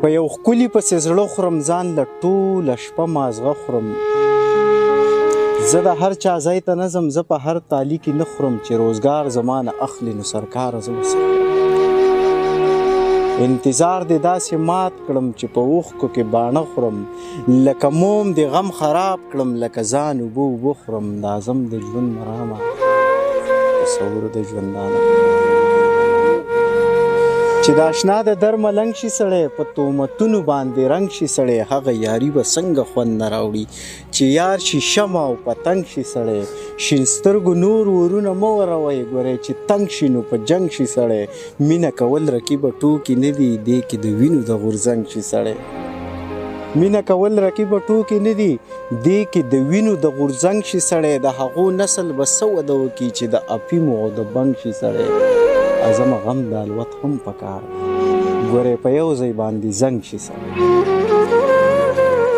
په یو ښکلي پسې زړه خورم ځان له ټوله شپه مازغه خورم زه د هر چا ځای ته نه ځم زه په هر تالي کې نه خورم چې روزګار زما نه اخلي نو سرکاره زه به څه انتظار دې داسې مات کړم چې په اوښکو کې باڼه خورم لکه موم د غم خراب کړم لکه ځان اوبه اوبه خورم دا ځم د ژوند مرامه تصور د ژوندانه چې د اشنا د در ملنګ شي سړی په تهمتونو باندې رنګ شي سړی هغه یاري به څنګه خوند نه راوړي چې یار شي شمع او پتنګ شي سړی شین سترګو نور ورونه مه وروئ ګورئ چې تنګ شي نو په جنګ شي سړی مینه کول رقیبه ټوکې نه دي دې کې د وینو د غورځنګ شي سړی مینه کول رقیبه ټوکې نه دي دې کې د وینو د غورځنګ شي سړی د هغو نسل به څه وده وکړي چې د افیمو او د بنګ شي سړی ازمه غم د الوت هم پکار ګورې په یو ځای باندې زنګ شي سړی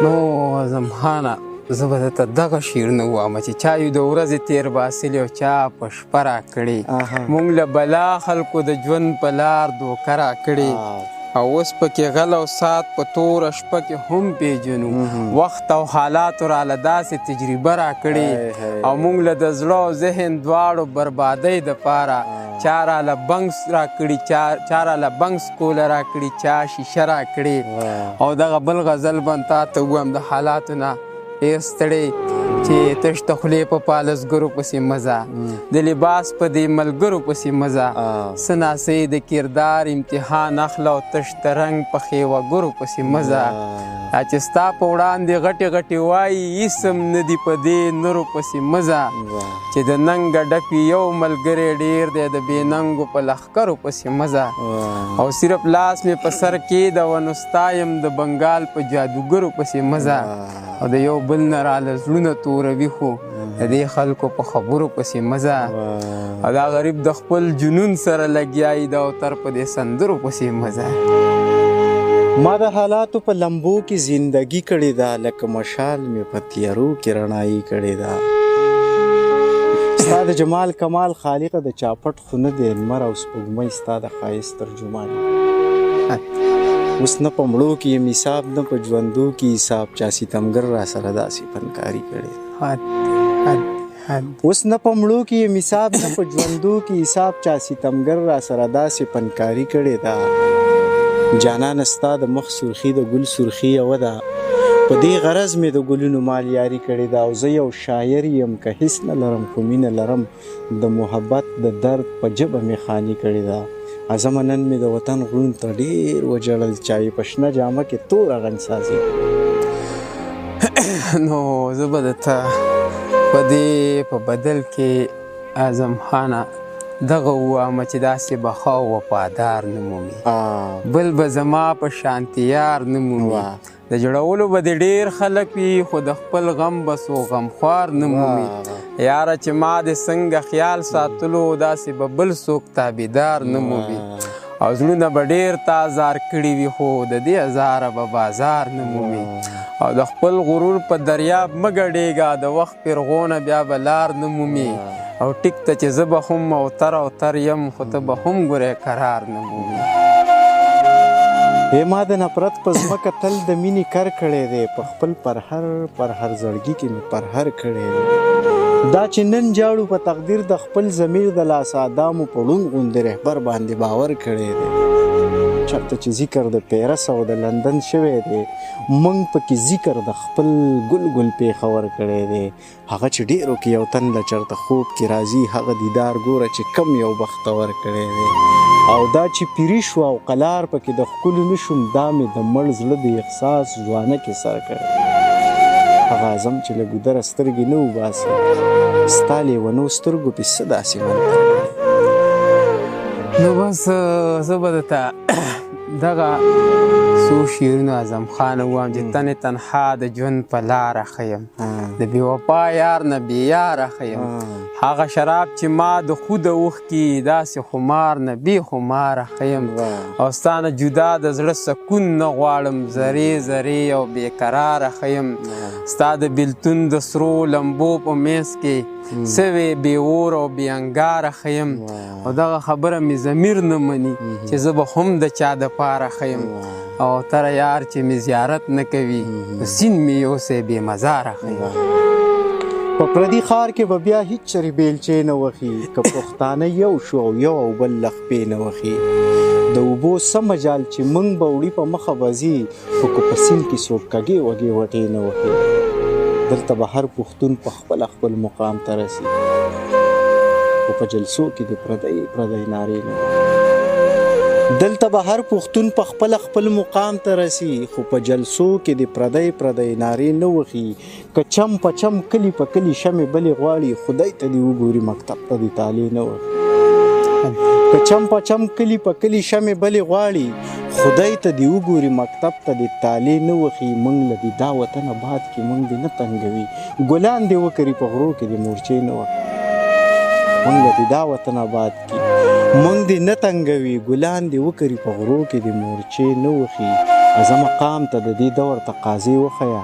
نو اعظم خانه زه به درته دغه شعرونه ووایم چې چا یو د ورځې تېر باسلي او چا په شپه راکړې موږ له بلا خلکو د ژوند په لار دوکه راکړې او اوس پکې غل او سات په توره شپه کې هم پیژنو وخت او حالاتو راله داسې تجربه راکړې او موږ له د زړه او ذهن دواړو بربادۍ دپاره چا راله بنګس راکړي چا راله بنګس کوله راکړي چا شیشه راکړې او دغه بل غزل به تا ته ووایم د حالاتو نه ډېر ستړی چې تش د خولې په پالسګرو پسې مزه د لباس په دې ملګرو پسې مزه څه ناسې د کردار امتحان اخله او تش د رنګ په خیوهګرو پسې مزه چې ستا په وړاندې غټې غټې وایي هېڅ نه دي په دې نرو پسې مزه چې د ننګه ډپي یو ملګری ډېر دی د بې ننګو په لښکرو پسې مزه او صرف لاس مې په سر کېږده نو ستا یم د بنګال په جادوګرو پسې مزه او د یو بل نه راله زړونه توروي خو د دې خلکو په خبرو پسې مزه او دا غریب د خپل جنون سره لګیایي دا او تر په دې سندرو پسې مزه ما د حالاتو په لمبو کې زندگی کړې ده لکه مشال مې په تیارو کې رڼایي کړې ده ستا د جمال کمال خالقه د چاپټ خو نه دی لمر او سپوږمۍ ستا د ښایست ترجمان اوس نه په مړو کې یم حساب نه په ژوندو کې حساب چا ستمګر را سره داسې فنکاري کړې اوس نه په مړو کې یم حساب نه په ژوندو کې حساب چا ستمګر را سره داسې فنکاري کړې ده جانان ستا د مخ سرخي د ګل سرخي یوه ده په دې غرض مې د ګلونو مال یاري کړې ده او زه یو شاعر یم که هیڅ نه لرم خو مینه لرم د محبت د درد په ژبه مې خاني کړې ده ازمه نن مې د وطن غرونو ته ډېر وجړل چایې په شنه جامه کې توره غنسازي نو زه به درته په دې په بدل کې اعظم خانه دغه ووایم چې داسې بخا او وفادار نه مومي بل به زما په شانتي یار نه مومي د جوړولو به د ډېر خلک وي خو د خپل غم به څو غمخوار نه مومي یاره چې ما د څنګه خیال ساتلو داسې به بل څوک تابعدار نه مومي او زړونه به ډېر تا ازار کړي وي خو د دې ازاره به بازار نه مومي او د خپل غرور په دریاب مه ګډېږه د وخت پیرغونه بیا به لار نه مومي او ټیک ته چې زه به هم اوتر یم خو ته به هم ګورې قرار نه مومي ما د نفرت په ځمکه تل د مینې کر کړی دی په خپل پرهر زړګي کې مې پرهر کړی دی دا چې نن جاړو په تقدیر د خپل ضمیر د لاس آدامو په ړوند غوندې رهبر باندې باور کړی دی چېرته چې ذکر د پیرس او د لندن شوی دی موږ پکې ذکر د خپل ګل پېښور کړی دی هغه چې ډېرو کې یو تن له چېرته خوب کې راځي هغه دیدار ګوره چې کم یو بختور کړی دی او دا چې پیری شو او قلار پکې د ښکلو نه شوم دا مې د مړ زړه د احساس ځوانه کې سر کړی هغه اعظم چې له ګودره سترګې نه وباسي ستا لیونو سترګو پې څه داسې منتر نو بس زه به درته دغه څو شعرونه اعظم خان ووایم چې تنې تنها د ژوند په لاره ښیم د بې وفا یار نه بې یاره ښیم هغه شراب چې ما د خوده اوښکي داسې خمار نه بې خماره ښیم او ستا نه جدا د زړه سکون نه غواړم ذرې ذرې او بې قراره ښیم ستا د بېلتون د سرو لمبو په منځ کې سوی بې اور او بې انګاره ښیم او دغه خبره مې ضمیر نه مني چې زه به هم د چا دپاره ښیم او تره یار چې مې زیارت نه کوي په سیند مې یوسی بې مزاره ښیم. په پردي ښار کې به بیا هیڅ چرې بیلچې نه وخي که پښتانه یو شو او یو او بل لخپې نه وخي. د اوبو سم مجال چې موږ به وړي په مخه به ځي خو که په سیند کې څوک کږې وږې وټې نه وهي. دلته به هر پښتون په خپله خپل مقام ته رسي خو په جلسو کې د پردی نارې نه وهي. دلته به هر پښتون په خپله خپل مقام ته رسي خو په جلسو کې د پردی نارې نه وهي. که چم په چم کلي په کلي شمې بلې غواړي خدای ته دې وګوري مکتب ته دې طالع نه وهي. که چم په چم کلی په کلی شمې بلې غواړي خدای ته دې وګوري مکتب ته دې طالع نه وخي. موږ له دې دا وطن آباد کې موږ دې نه تنګوي ګلان دې وکري په غرو کې دې مورچې نه وهي. موږ له دې دا وطن آباد کې موږ دې نه تنګوي ګلان دې وکري په غرو کې دې مورچې نه وهي. زه مقام ته د دې دور تقاضې وښیه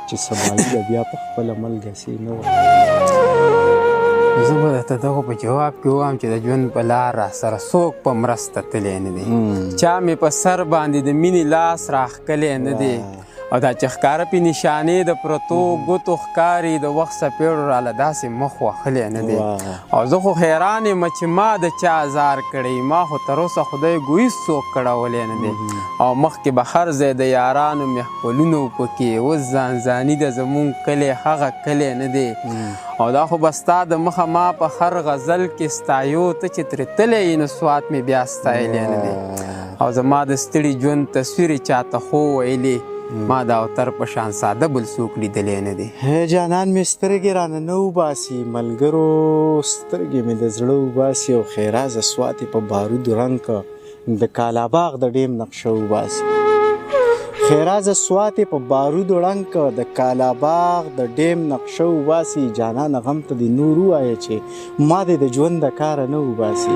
چې سمالي به بیا په خپله ملګسې نه وهي. زه به درته دغو په جواب کې ووایم چې د ژوند په لار راسره څوک په مرسته تللی نه دی. چا مې په سر باندې د مینې لاس راښکلی نه دی او دا چې ښکاره پې نشانې د پرتو ګوتو ښکاري د وخت څپېړو راله داسې مخ وهلی نه دی. او زه خو حیران یم چې ما د چا ازار کړی ما خو تر اوسه خدای ګویز څوک کړولی نه دی. او مخکې به هر ځای د یارانو محفلونه و پکې اوس ځانځاني د زمونږ کلی هغه کلی نه دی. او دا خو به ستا د مخه ما په هر غزل کې ستایو ته چې ترې تللی یې نو سوات مې بیا ستایلی نه دی. او زما د ستړي ژوند تصویر یې چاته خو ویلی ما د اوتر په شان ساده بل څوک لیدلی نه دی. جانان مې سترګې رانه نه وباسي ملګرو سترګې مې د زړه وباسي او خیرازه سوات یې په بارودو رنګ که د کالاباغ د ډیم نقشه وباسي. خیرازه سوات یې په بارودو رنګ که د کالاباغ د ډیم نقشه وباسي. جانانه غم ته دې نور ووایه چې ما دې د ژوند د کاره نه وباسي.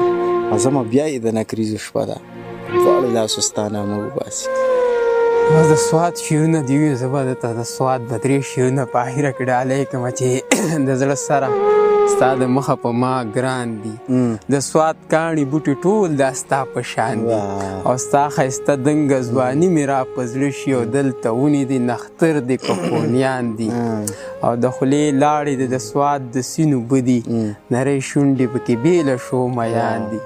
عظمه بیا یې د نکریزو شپه ده دواړو لاسو ستا نامه وباسي. بس د سوات شعرونه دي وي زه به درته د سوات به 3 شعرونه په اخره کې ډالۍ کړمه چې د زړه سره ستا د مخه په ما ګران دي. د سوات کاڼي بوټي ټول دا ستا په شان دي او ستا ښایسته دنګه ځواني مې را په زړه شي او دلته ونې دي نختر دي کپونیان دي او د خولې لاړې د سوات د سینو بدي نری شونډې پکې بیله شو میان دي.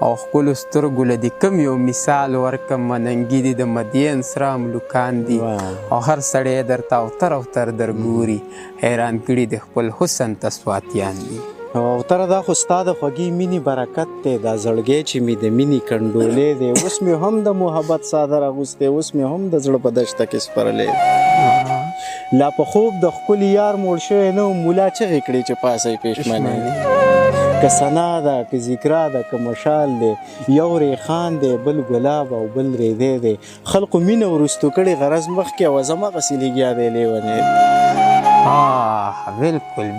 او خپلو سترګو له دې کم یو مثال ورکړم مننګي دي د مدین سره ملوکان دي او هر سړی درته اوتر درګوري حیران کړي د خپل حسن ته سواتیان دي. اوتره دا خو ستا د خوږې مینې برکت دی دا زړګی چې مې د مینې کنډولې دی اوس مې هم د محبت څادر اغوستی اوس مې هم د زړه په دشته کې سپرلی لا په خوب د ښکلي یار موړ شوی نه ملا چغې کړې چې پاسئ پېشمنې که سنا ده که ذکرا ده که مشال دی یو ریخان دی بل ګلاب او بل ریدی دی خلقو مینه ورستو کړې غرض مخکې او همغسې لګیا دی لیونی.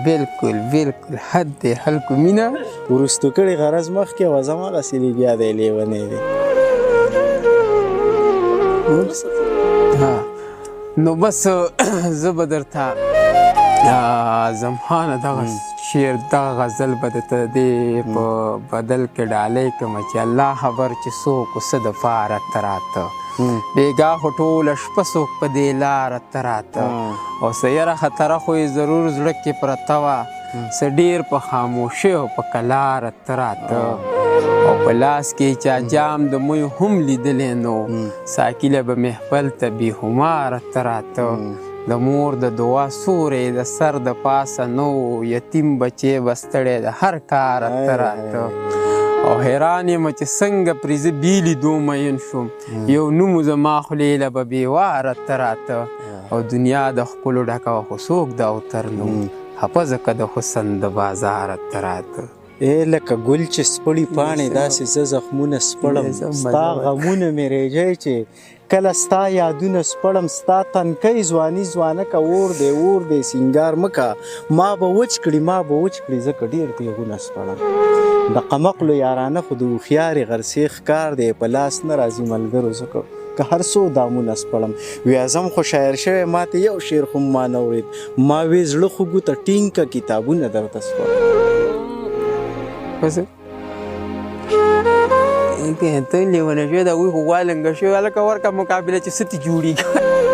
بالکل حد دی خلقو مینه ورستو کړې غرض مخکې او همغسې لګیا دی لیونی دی. نو بس زه به درته زمخانه دغه شعر دغه غزل به درته دې په بدل کې ډالۍ کړمه چې الله خبر چې څوک څه دپاره ته راته بېګا خو ټوله شپه څوک په دې لاره ته راته او څه یره خطره خو یې ضرور زړه کې پرته وه څه ډېر په خاموشۍ او په کلاره ته راته او په لاس کې چا جام د موی هم لیدلی نو ساکیله به محفل ته بېخماره ته راته د مور د دعا سوری د سر د پاسه نو یتیم بچی به ستړی د هر کاره ته راته او حیران یم چې څنګه پرې زه بیلیدو مین شوم یو نوم زما خولې له به بېواره ته راته او دنیا د ښکلو ډکه وه خو څوک د اوتر نوم حفظه که د حسن د بازاره ته راته. لکه ګل چې سپړي پاڼې داسې زه زخمونه سپړم ستا غمونه مې ریجی چې کله ستا یادونه سپړم ستا تنکۍ ځواني ځوانکه اور دی سینګار مکه ما به وچ کړي ځکه ډېر تیغونه سپړم د قمقلو یارانه خو د هوښیارې غرسې ښکار دی په لاس نه راځي ملګرو ځکه که هر څو دامونه سپړم وی اعظم خو شاعر شوی ماته یو شعر خو ما نه اورېد ما وی زړه خو ګوته ټینګ که کتابونه درته سپړم بس ته لیونه شوې د هغوی خو غوا لنګه شوې هلکه ورکه مقابله چې څه تې جوړېږي